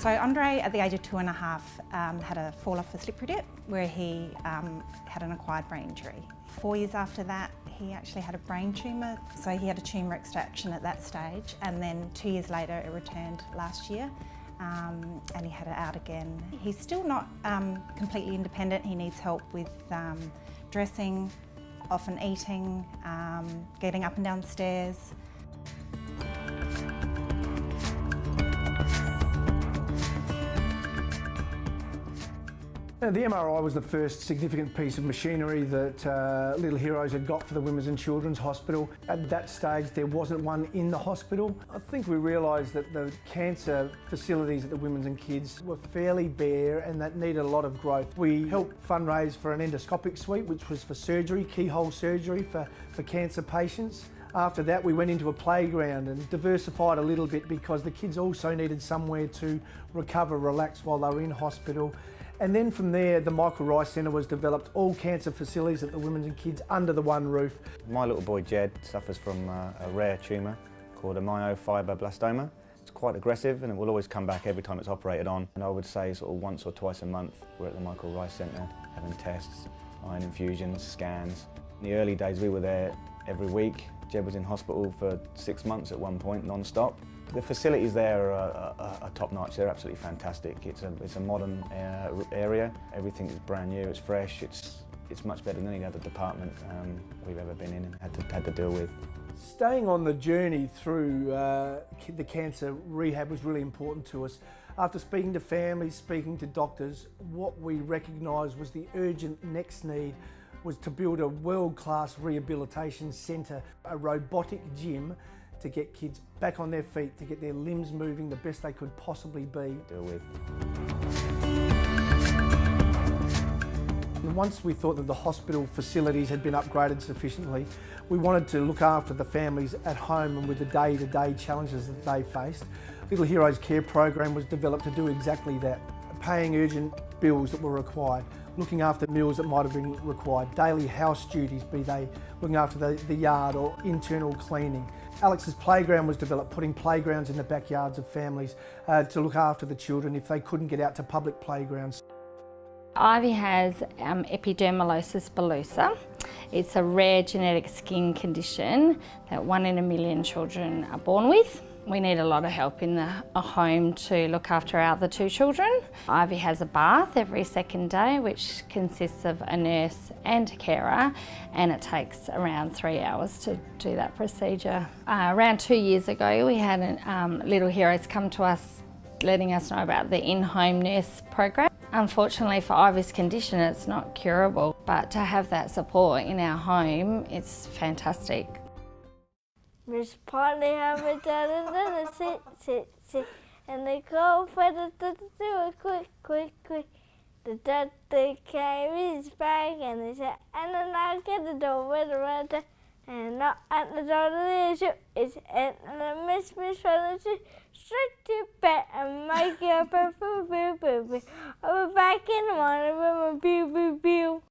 So Andre, at the age of 2.5, had a fall off a slippery dip where he had an acquired brain injury. 4 years after that, he actually had a brain tumour, so he had a tumour extraction at that stage, and then 2 years later it returned last year, and he had it out again. He's still not completely independent. He needs help with dressing, often eating, getting up and down the stairs. The MRI was the first significant piece of machinery that Little Heroes had got for the Women's and Children's Hospital. At that stage there wasn't one in the hospital. I think we realised that the cancer facilities at the Women's and Kids were fairly bare and that needed a lot of growth. We helped fundraise for an endoscopic suite, which was for surgery, keyhole surgery for cancer patients. After that we went into a playground and diversified a little bit because the kids also needed somewhere to recover, relax while they were in hospital. And then from there, the Michael Rice Centre was developed, all cancer facilities at the Women's and Kids under the one roof. My little boy Jed suffers from a rare tumour called a myofibroblastoma. It's quite aggressive and it will always come back every time it's operated on. And I would say sort of once or twice a month we're at the Michael Rice Centre having tests, iron infusions, scans. In the early days we were there every week. Jed was in hospital for 6 months at one point, non-stop. The facilities there are top-notch. They're absolutely fantastic. It's a modern area. Everything is brand new. It's fresh. It's much better than any other department we've ever been in and had to deal with. Staying on the journey through the cancer rehab was really important to us. After speaking to families, speaking to doctors, what we recognised was the urgent next need was to build a world-class rehabilitation centre, a robotic gym to get kids back on their feet, to get their limbs moving the best they could possibly be. Deal with. And once we thought that the hospital facilities had been upgraded sufficiently, we wanted to look after the families at home and with the day-to-day challenges that they faced. Little Heroes Care program was developed to do exactly that, paying urgent bills that were required, looking after meals that might have been required, daily house duties, be they looking after the yard or internal cleaning. Alex's playground was developed, putting playgrounds in the backyards of families to look after the children if they couldn't get out to public playgrounds. Ivy has epidermolysis bullosa. It's a rare genetic skin condition that 1 in a million children are born with. We need a lot of help in a home to look after our other 2 children. Ivy has a bath every second day, which consists of a nurse and a carer, and it takes around 3 hours to do that procedure. Around 2 years ago, we had Little Heroes come to us letting us know about the in-home nurse program. Unfortunately for Ivy's condition, it's not curable, but to have that support in our home, it's fantastic. Miss Polly haven't done another sit, and they go for the do it quick. The doctor came his bag and they said, and then I'll get the door with the rudder, and not at the door of the issue. It's and the Miss Polly straight to bed and make up a boo. I'll be back in the morning with my pew.